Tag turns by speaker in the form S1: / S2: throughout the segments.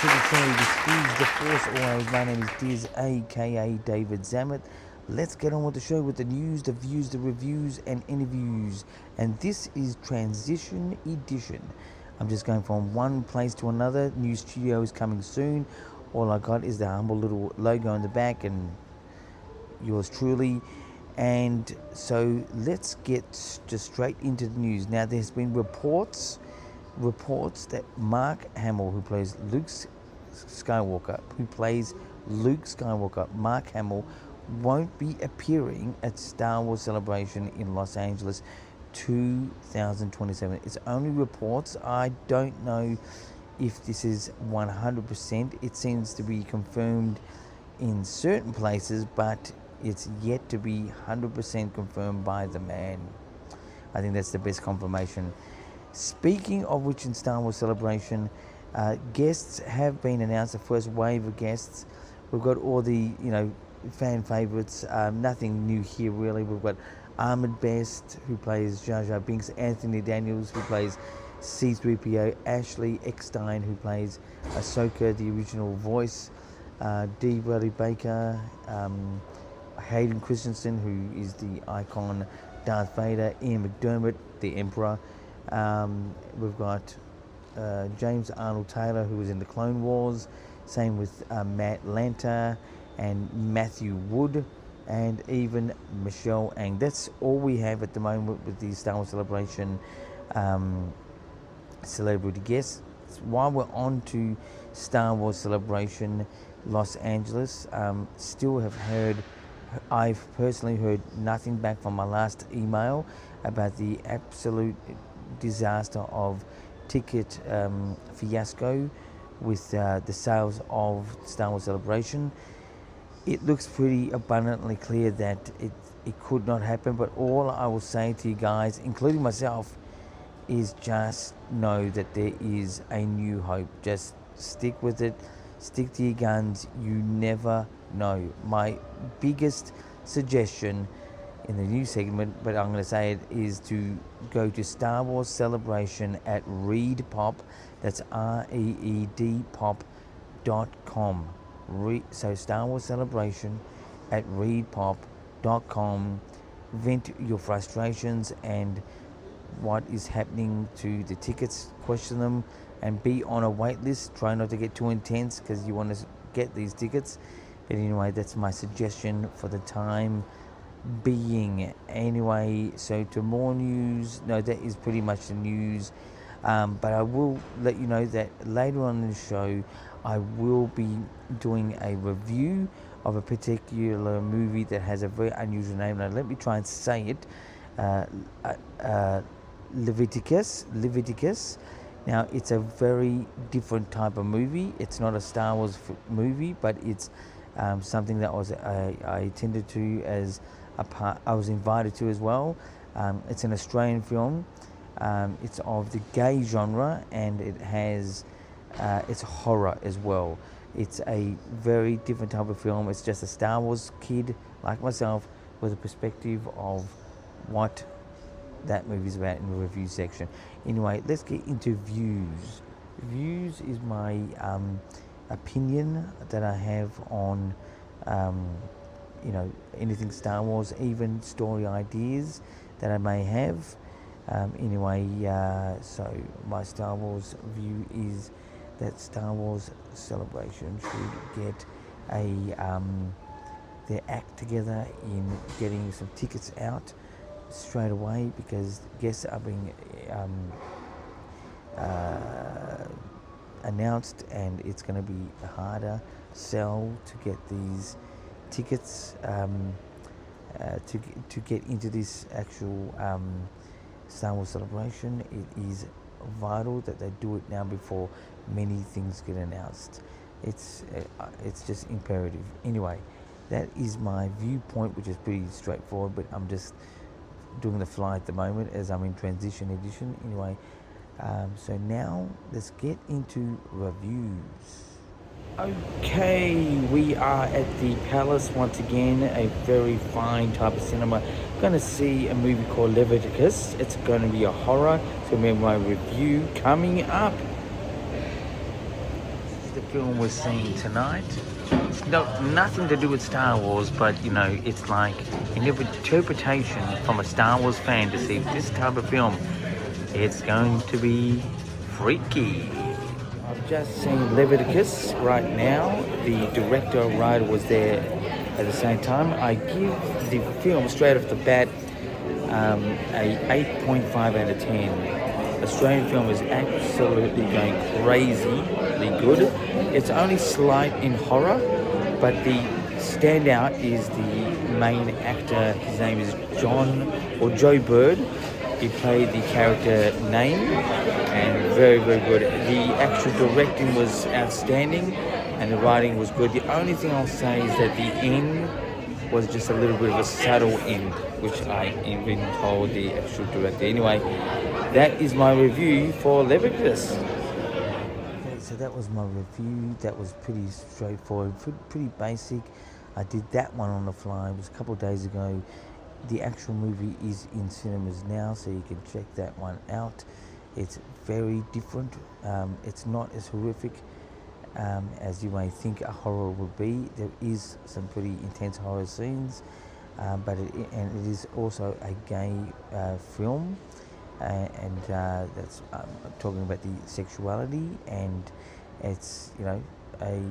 S1: to the show. This is The Force Always. My name is Diz, aka David Zammit. Let's get on with the show with the news, the views, the reviews, and interviews. And this is Transition Edition. I'm just going from one place to another. New studio is coming soon. All I got is the humble little logo in the back and yours truly. And so let's get just straight into the news. Now, there's been reports that Mark Hamill, who plays Luke Skywalker, Mark Hamill, won't be appearing at Star Wars Celebration in Los Angeles 2027. It's only reports. I don't know if this is 100%. It seems to be confirmed in certain places, but it's yet to be 100% confirmed by the man. I think that's the best confirmation. Speaking of which, in Star Wars Celebration, guests have been announced, the first wave of guests. We've got all the, fan favourites, nothing new here really. We've got Ahmed Best, who plays Jar Jar Binks, Anthony Daniels, who plays C-3PO, Ashley Eckstein, who plays Ahsoka, the original voice, Dee Bradley Baker, Hayden Christensen, who is the icon Darth Vader, Ian McDermott, the Emperor. We've got James Arnold Taylor, who was in the Clone Wars. Same with Matt Lanter and Matthew Wood, and even Michelle Ang. That's all we have at the moment with the Star Wars Celebration celebrity guests. While we're on to Star Wars Celebration Los Angeles, I've personally heard nothing back from my last email about the absolute disaster of ticket fiasco with the sales of Star Wars Celebration. It looks pretty abundantly clear that it could not happen, but all I will say to you guys, including myself, is just know that there is a new hope. Just stick with it, stick to your guns. You never know. My biggest suggestion in the new segment, but I'm going to say it, is to go to Star Wars Celebration at Reed Pop. That's REED pop.com. So Star Wars Celebration at reedpop.com. Vent your frustrations and what is happening to the tickets. Question them and be on a wait list. Try not to get too intense because you want to get these tickets. But anyway, that's my suggestion for the time being. Anyway, so to more news. No, that is pretty much the news. But I will let you know that later on in the show, I will be doing a review of a particular movie that has a very unusual name. Now, let me try and say it. Leviticus. Now, it's a very different type of movie. It's not a Star Wars movie, but it's something that I attended to as a part. I was invited to as well. It's an Australian film. It's of the gay genre, and it has it's horror as well. It's a very different type of film. It's just a Star Wars kid like myself with a perspective of what that movie's about in the review section. Anyway, let's get into views. Views is my opinion that I have on anything Star Wars, even story ideas that I may have. So my Star Wars view is that Star Wars Celebration should get their act together in getting some tickets out straight away, because guests are being announced, and it's going to be a harder sell to get these tickets to get into this actual Star Wars Celebration. It is vital that they do it now before many things get announced. It's just imperative. Anyway, that is my viewpoint, which is pretty straightforward, but I'm just doing the fly at the moment as I'm in Transition Edition. Anyway, so now let's get into reviews. Okay, we are at the Palace once again, a very fine type of cinema. Going to see a movie called Leviticus. It's going to be a horror. It's going to be my review coming up. This is the film we're seeing tonight. It's nothing to do with Star Wars, but it's like an interpretation from a Star Wars fan to see this type of film. It's going to be freaky. I've just seen Leviticus right now. The director of writer was there at the same time. I give the film straight off the bat a 8.5 out of 10. Australian film is absolutely going crazily good. It's only slight in horror, but the standout is the main actor. His name is Joe Bird. He played the character Name, and very, very good. The actual directing was outstanding, and the writing was good. The only thing I'll say is that the end was just a little bit of a subtle end, which I even told the actual director. Anyway, that is my review for Leviticus. Okay, so that was my review. That was pretty straightforward, pretty basic. I did that one on the fly. It was a couple of days ago. The actual movie is in cinemas now, so you can check that one out. It's very different. It's not as horrific as you may think a horror would be. There is some pretty intense horror scenes, but it is also a gay film, and that's talking about the sexuality, and it's a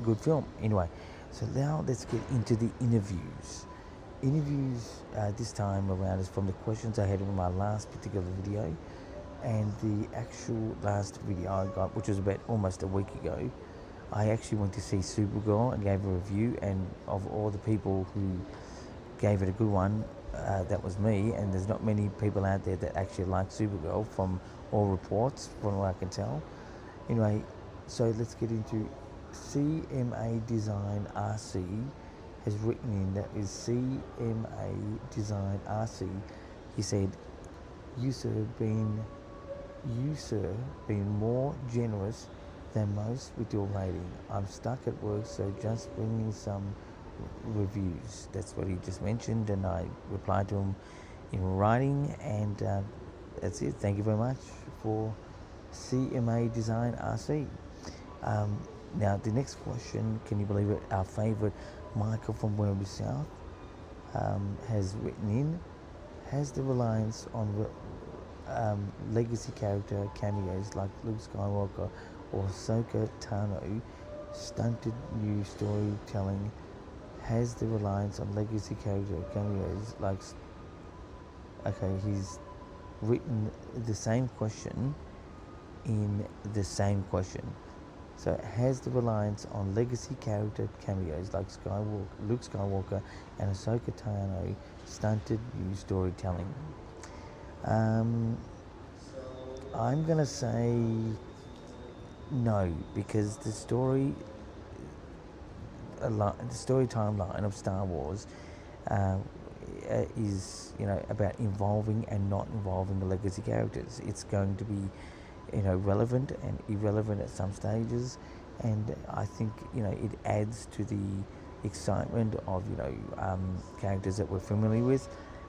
S1: good film. Anyway, so now let's get into the interviews. This time around is from the questions I had in my last particular video, and the actual last video I got, which was about almost a week ago. I actually went to see Supergirl and gave a review, and of all the people who gave it a good one, that was me, and there's not many people out there that actually like Supergirl from all reports, from what I can tell. Anyway, so let's get into CMA Design RC has written in, that is CMA Design RC. He said, you sir been more generous than most with your rating. I'm stuck at work, so just bringing some reviews. That's what he just mentioned, and I replied to him in writing, and that's it. Thank you very much for CMA Design RC. Now the next question, can you believe it, our favourite Michael from Werribee South has written in, has the reliance on legacy character cameos like Luke Skywalker or Ahsoka Tano stunted new storytelling? Has the reliance on legacy character cameos like... Okay, he's written the same question in the same question. So, has the reliance on legacy character cameos like Luke Skywalker and Ahsoka Tano stunted new storytelling? I'm going to say no, because the story timeline of Star Wars is about involving and not involving the legacy characters. It's going to be relevant and irrelevant at some stages, and I think it adds to the excitement of characters that we're familiar with,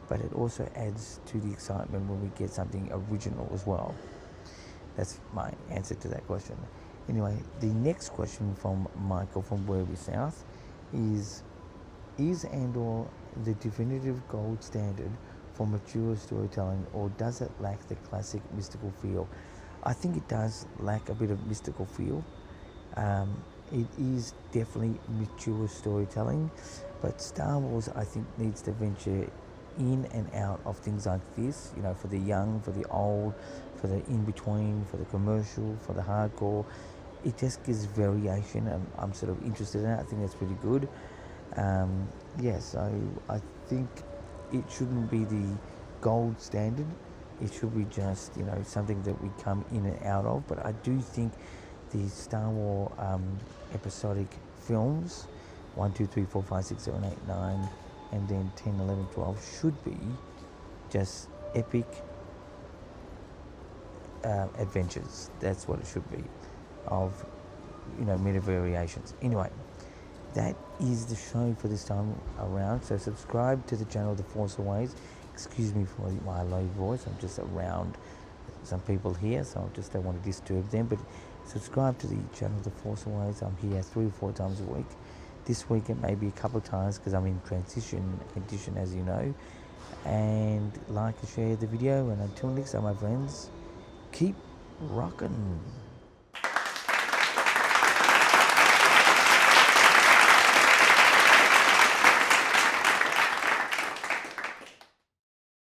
S1: but it also adds to the excitement when we get something original as well. That's my answer to that question. Anyway, the next question from Michael from Werribee South is Andor the definitive gold standard for mature storytelling, or does it lack the classic mystical feel? I think it does lack a bit of mystical feel. It is definitely mature storytelling, but Star Wars, I think, needs to venture in and out of things like this, for the young, for the old, for the in-between, for the commercial, for the hardcore. It just gives variation, and I'm sort of interested in it. I think that's pretty good. So I think it shouldn't be the gold standard. It should be just, something that we come in and out of. But I do think the Star Wars episodic films, 1, 2, 3, 4, 5, 6, 7, 8, 9, and then 10, 11, 12, should be just epic adventures. That's what it should be, of, many variations. Anyway, that is the show for this time around. So subscribe to the channel The Force Awakens. Excuse me for my low voice. I'm just around some people here, so I just don't want to disturb them. But Subscribe to the channel The Force Awakens. I'm here 3 or 4 times a week. This week it may be a couple of times because I'm in transition edition, as you know. And like and share the video. And until next time, my friends, keep rocking.